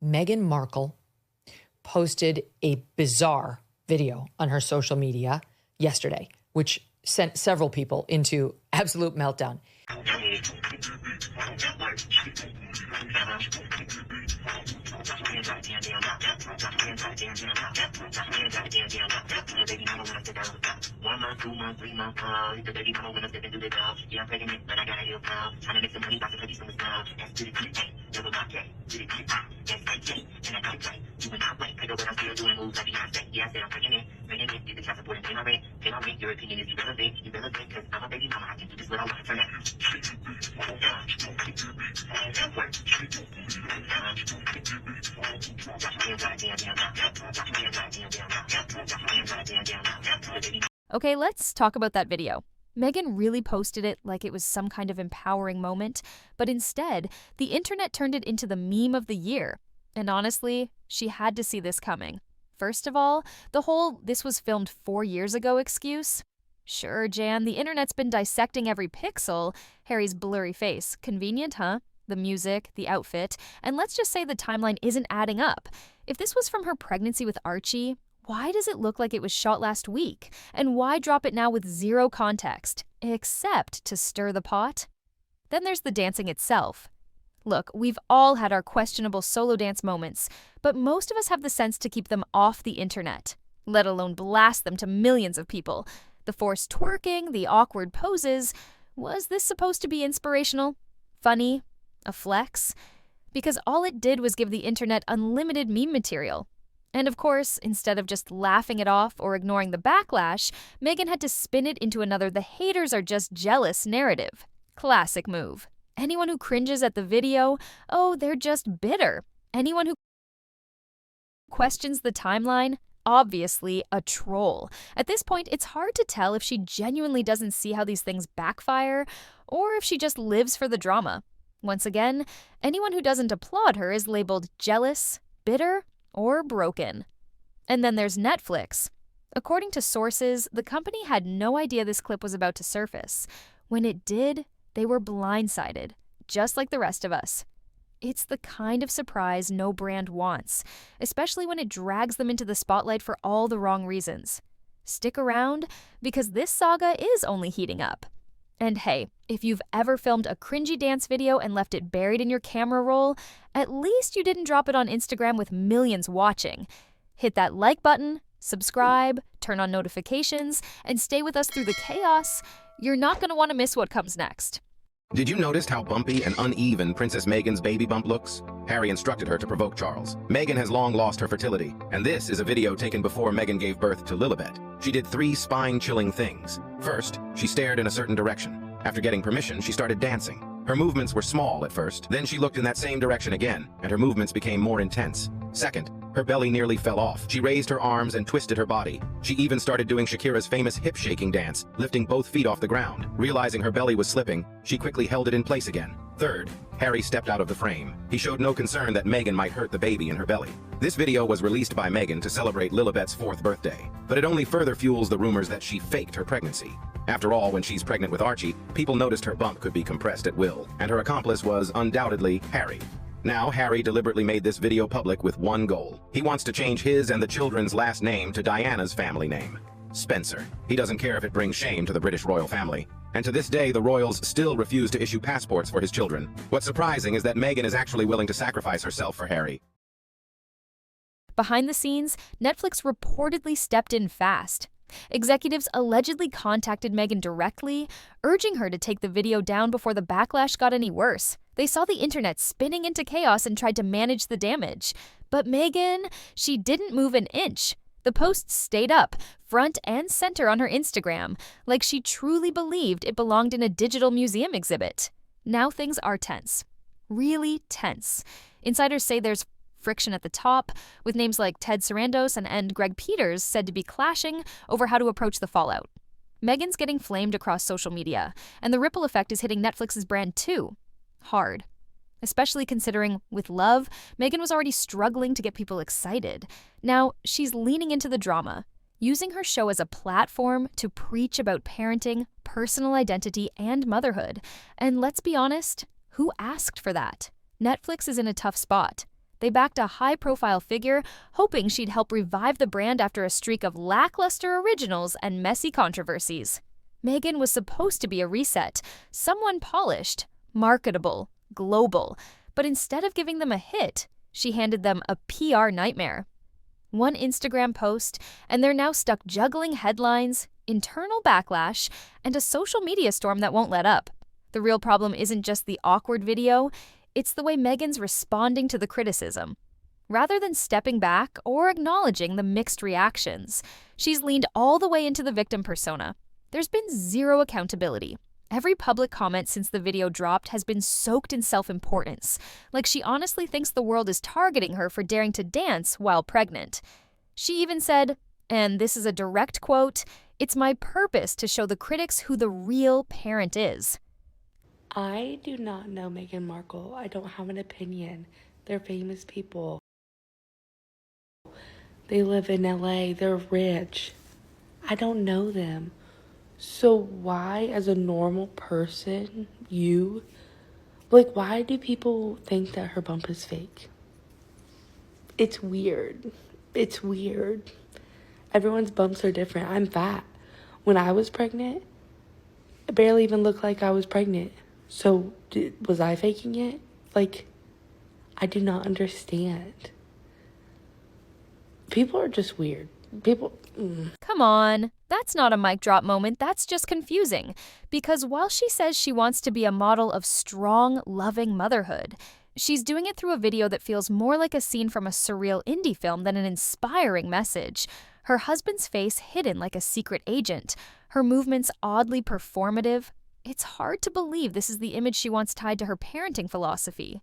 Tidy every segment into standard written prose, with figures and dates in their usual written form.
Meghan Markle posted a bizarre video on her social media yesterday, which sent several people into absolute meltdown. Okay, let's talk about that video. Meghan really posted it like it was some kind of empowering moment, but instead, the internet turned it into the meme of the year. And honestly, she had to see this coming. First of all, the whole "this was filmed 4 years ago" excuse. Sure, Jan, the internet's been dissecting every pixel. Harry's blurry face. Convenient, huh? The music, the outfit, and let's just say the timeline isn't adding up. If this was from her pregnancy with Archie, why does it look like it was shot last week? And why drop it now with zero context, except to stir the pot? Then there's the dancing itself. Look, we've all had our questionable solo dance moments, but most of us have the sense to keep them off the internet, let alone blast them to millions of people. The forced twerking, the awkward poses. Was this supposed to be inspirational? Funny? A flex? Because all it did was give the internet unlimited meme material. And of course, instead of just laughing it off or ignoring the backlash, Meghan had to spin it into another "the haters are just jealous" narrative. Classic move. Anyone who cringes at the video, oh, they're just bitter. Anyone who questions the timeline, obviously a troll. At this point, it's hard to tell if she genuinely doesn't see how these things backfire, or if she just lives for the drama. Once again, anyone who doesn't applaud her is labeled jealous, bitter, or broken. And then there's Netflix. According to sources, the company had no idea this clip was about to surface. When it did, they were blindsided, just like the rest of us. It's the kind of surprise no brand wants, especially when it drags them into the spotlight for all the wrong reasons. Stick around, because this saga is only heating up. And hey, if you've ever filmed a cringy dance video and left it buried in your camera roll, at least you didn't drop it on Instagram with millions watching. Hit that like button, subscribe, turn on notifications, and stay with us through the chaos. You're not going to want to miss what comes next. Did you notice how bumpy and uneven Princess Meghan's baby bump looks? Harry instructed her to provoke Charles. Meghan has long lost her fertility, and this is a video taken before Meghan gave birth to Lilibet. She did 3 spine-chilling things. First, she stared in a certain direction. After getting permission, she started dancing. Her movements were small at first, then she looked in that same direction again, and her movements became more intense. Second, her belly nearly fell off. She raised her arms and twisted her body. She even started doing Shakira's famous hip-shaking dance, lifting both feet off the ground. Realizing her belly was slipping, she quickly held it in place again. Third, Harry stepped out of the frame. He showed no concern that Meghan might hurt the baby in her belly. This video was released by Meghan to celebrate Lilibet's 4th birthday, but it only further fuels the rumors that she faked her pregnancy. After all, when she's pregnant with Archie, people noticed her bump could be compressed at will, and her accomplice was undoubtedly Harry. Now, Harry deliberately made this video public with one goal. He wants to change his and the children's last name to Diana's family name, Spencer. He doesn't care if it brings shame to the British royal family. And to this day, the royals still refuse to issue passports for his children. What's surprising is that Meghan is actually willing to sacrifice herself for Harry. Behind the scenes, Netflix reportedly stepped in fast. Executives allegedly contacted Meghan directly, urging her to take the video down before the backlash got any worse. They saw the internet spinning into chaos and tried to manage the damage. But Meghan, she didn't move an inch. The post stayed up, front and center on her Instagram, like she truly believed it belonged in a digital museum exhibit. Now things are tense. Really tense. Insiders say there's friction at the top, with names like Ted Sarandos and Greg Peters said to be clashing over how to approach the fallout. Meghan's getting flamed across social media, and the ripple effect is hitting Netflix's brand too. Hard. Especially considering, with Love, Meghan was already struggling to get people excited. Now, she's leaning into the drama, using her show as a platform to preach about parenting, personal identity, and motherhood. And let's be honest, who asked for that? Netflix is in a tough spot. They backed a high-profile figure, hoping she'd help revive the brand after a streak of lackluster originals and messy controversies. Meghan was supposed to be a reset, someone polished, marketable, global, but instead of giving them a hit, she handed them a PR nightmare. One Instagram post, and they're now stuck juggling headlines, internal backlash, and a social media storm that won't let up. The real problem isn't just the awkward video, it's the way Meghan's responding to the criticism. Rather than stepping back or acknowledging the mixed reactions, she's leaned all the way into the victim persona. There's been zero accountability. Every public comment since the video dropped has been soaked in self-importance, like she honestly thinks the world is targeting her for daring to dance while pregnant. She even said, and this is a direct quote, "It's my purpose to show the critics who the real parent is." I do not know Meghan Markle. I don't have an opinion. They're famous people. They live in LA. They're rich. I don't know them. So why, as a normal person, why do people think that her bump is fake? It's weird. It's weird. Everyone's bumps are different. I'm fat. When I was pregnant, it barely even looked like I was pregnant. So was I faking it? I do not understand. People are just weird. Come on, that's not a mic drop moment, that's just confusing. Because while she says she wants to be a model of strong, loving motherhood, she's doing it through a video that feels more like a scene from a surreal indie film than an inspiring message. Her husband's face hidden like a secret agent, her movements oddly performative. It's hard to believe this is the image she wants tied to her parenting philosophy.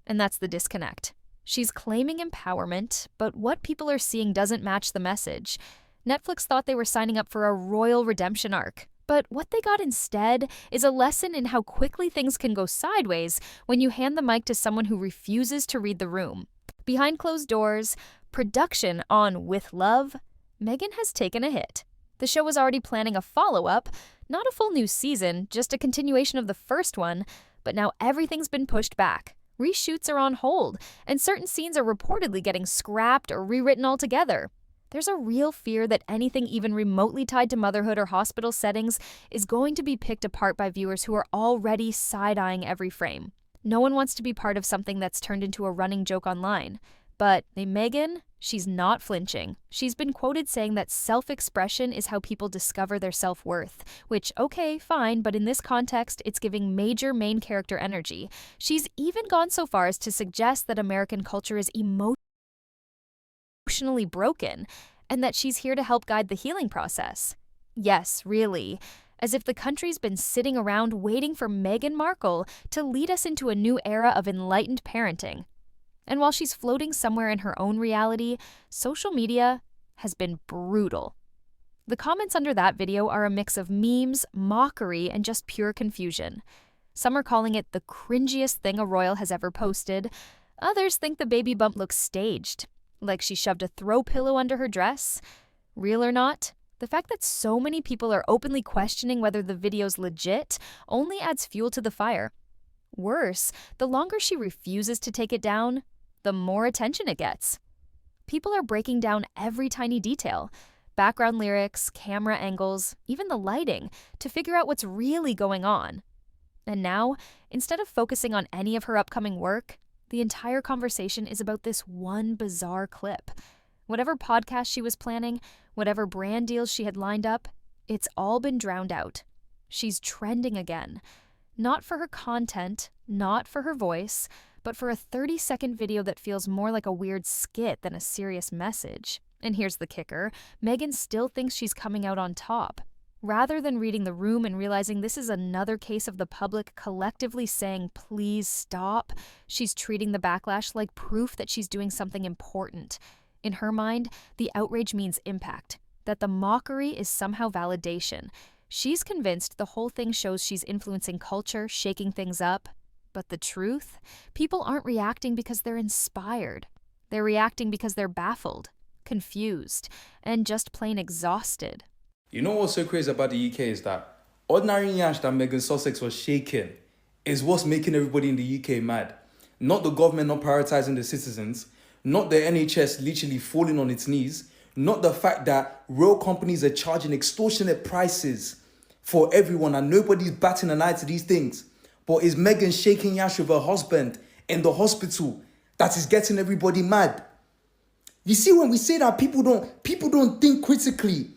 And that's the disconnect. She's claiming empowerment, but what people are seeing doesn't match the message. Netflix thought they were signing up for a royal redemption arc, but what they got instead is a lesson in how quickly things can go sideways when you hand the mic to someone who refuses to read the room. Behind closed doors, production on With Love, Meghan has taken a hit. The show was already planning a follow-up, not a full new season, just a continuation of the first one, but now everything's been pushed back. Reshoots are on hold, and certain scenes are reportedly getting scrapped or rewritten altogether. There's a real fear that anything even remotely tied to motherhood or hospital settings is going to be picked apart by viewers who are already side-eyeing every frame. No one wants to be part of something that's turned into a running joke online. But Meghan, she's not flinching. She's been quoted saying that self-expression is how people discover their self-worth, which, okay, fine, but in this context, it's giving major main character energy. She's even gone so far as to suggest that American culture is emotionally broken, and that she's here to help guide the healing process. Yes, really. As if the country's been sitting around waiting for Meghan Markle to lead us into a new era of enlightened parenting. And while she's floating somewhere in her own reality, social media has been brutal. The comments under that video are a mix of memes, mockery, and just pure confusion. Some are calling it the cringiest thing a royal has ever posted. Others think the baby bump looks staged, like she shoved a throw pillow under her dress. Real or not, the fact that so many people are openly questioning whether the video's legit only adds fuel to the fire. Worse, the longer she refuses to take it down, the more attention it gets. People are breaking down every tiny detail, background lyrics, camera angles, even the lighting, to figure out what's really going on. And now, instead of focusing on any of her upcoming work, the entire conversation is about this one bizarre clip. Whatever podcast she was planning, whatever brand deals she had lined up, it's all been drowned out. She's trending again. Not for her content, not for her voice, but for a 30-second video that feels more like a weird skit than a serious message. And here's the kicker, Meghan still thinks she's coming out on top. Rather than reading the room and realizing this is another case of the public collectively saying, please stop, she's treating the backlash like proof that she's doing something important. In her mind, the outrage means impact, that the mockery is somehow validation. She's convinced the whole thing shows she's influencing culture, shaking things up. But the truth? People aren't reacting because they're inspired. They're reacting because they're baffled, confused, and just plain exhausted. You know what's so crazy about the UK is that ordinary Nyash that Meghan Sussex was shaking is what's making everybody in the UK mad. not the government not prioritizing the citizens, not the NHS literally falling on its knees, not the fact that real companies are charging extortionate prices for everyone and nobody's batting an eye to these things. But is Meghan shaking yash with her husband in the hospital that is getting everybody mad? You see, when we say that people don't think critically,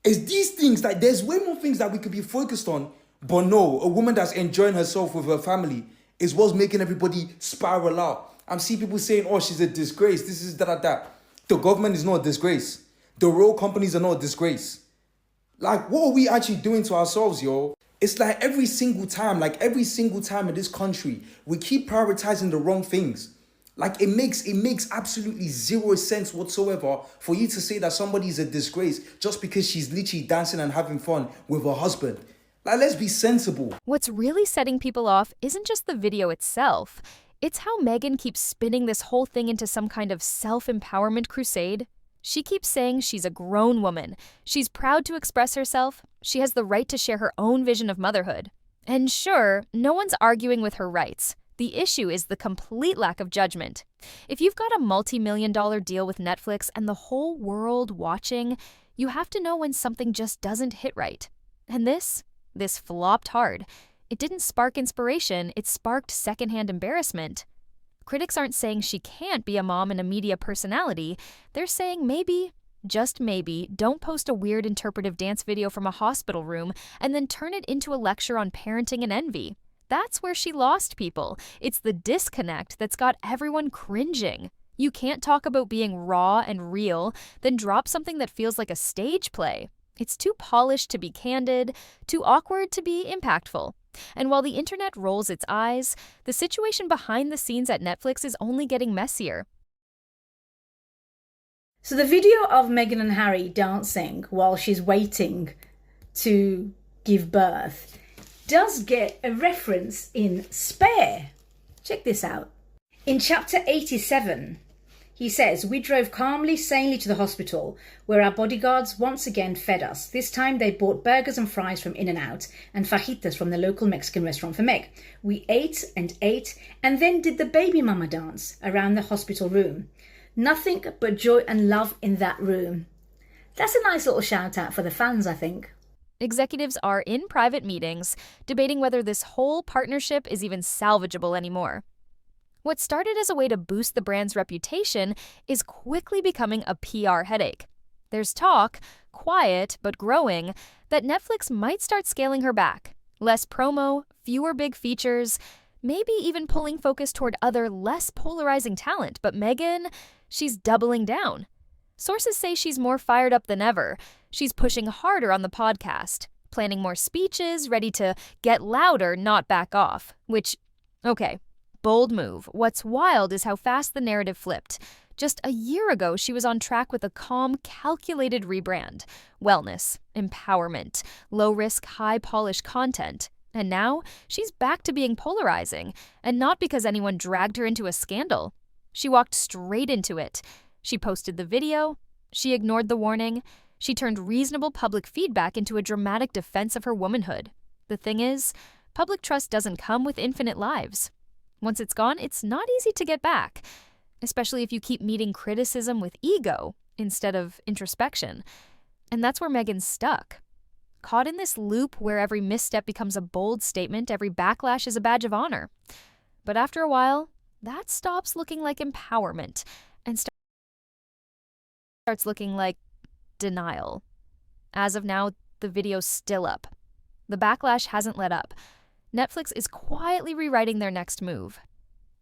it's these things, like there's way more things that we could be focused on. But no, a woman that's enjoying herself with her family is what's making everybody spiral out. I'm seeing people saying, oh, she's a disgrace. This is that. The government is not a disgrace. The real companies are not a disgrace. Like, what are we actually doing to ourselves, yo? It's like every single time in this country, we keep prioritizing the wrong things. Like, it makes absolutely zero sense whatsoever for you to say that somebody is a disgrace just because she's literally dancing and having fun with her husband. Like, let's be sensible. What's really setting people off isn't just the video itself. It's how Meghan keeps spinning this whole thing into some kind of self-empowerment crusade. She keeps saying she's a grown woman. She's proud to express herself. She has the right to share her own vision of motherhood. And sure, no one's arguing with her rights. The issue is the complete lack of judgment. If you've got a multi-million-dollar deal with Netflix and the whole world watching, you have to know when something just doesn't hit right. And this flopped hard. It didn't spark inspiration, it sparked secondhand embarrassment. Critics aren't saying she can't be a mom and a media personality. They're saying maybe, just maybe, don't post a weird interpretive dance video from a hospital room and then turn it into a lecture on parenting and envy. That's where she lost people. It's the disconnect that's got everyone cringing. You can't talk about being raw and real, then drop something that feels like a stage play. It's too polished to be candid, too awkward to be impactful. And while the internet rolls its eyes, the situation behind the scenes at Netflix is only getting messier. So the video of Meghan and Harry dancing while she's waiting to give birth does get a reference in Spare. Check this out. In chapter 87, he says, "We drove calmly, sanely to the hospital, where our bodyguards once again fed us. This time they bought burgers and fries from In-N-Out and fajitas from the local Mexican restaurant for Meg. We ate, and then did the baby mama dance around the hospital room. Nothing but joy and love in that room." That's a nice little shout out for the fans, I think. Executives are in private meetings, debating whether this whole partnership is even salvageable anymore. What started as a way to boost the brand's reputation is quickly becoming a PR headache. There's talk, quiet but growing, that Netflix might start scaling her back. Less promo, fewer big features, maybe even pulling focus toward other less polarizing talent. But Meghan, she's doubling down. Sources say she's more fired up than ever. She's pushing harder on the podcast, planning more speeches, ready to get louder, not back off. Which, okay, bold move. What's wild is how fast the narrative flipped. Just a year ago, she was on track with a calm, calculated rebrand. Wellness, empowerment, low-risk, high-polish content. And now, she's back to being polarizing, and not because anyone dragged her into a scandal. She walked straight into it. She posted the video. She ignored the warning. She turned reasonable public feedback into a dramatic defense of her womanhood. The thing is, public trust doesn't come with infinite lives. Once it's gone, it's not easy to get back, especially if you keep meeting criticism with ego instead of introspection. And that's where Meghan's stuck. Caught in this loop where every misstep becomes a bold statement, every backlash is a badge of honor. But after a while, that stops looking like empowerment and starts looking like denial. As of now, the video's still up. The backlash hasn't let up. Netflix is quietly rewriting their next move.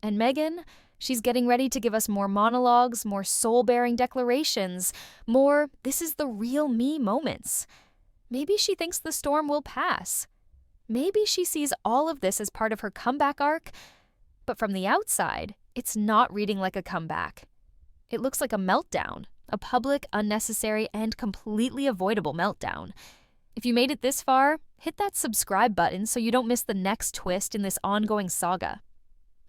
And Meghan, she's getting ready to give us more monologues, more soul-bearing declarations, more "this is the real me" moments. Maybe she thinks the storm will pass. Maybe she sees all of this as part of her comeback arc, but from the outside, it's not reading like a comeback. It looks like a meltdown, a public, unnecessary, and completely avoidable meltdown. If you made it this far, hit that subscribe button so you don't miss the next twist in this ongoing saga.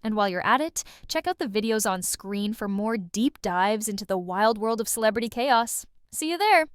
And while you're at it, check out the videos on screen for more deep dives into the wild world of celebrity chaos. See you there!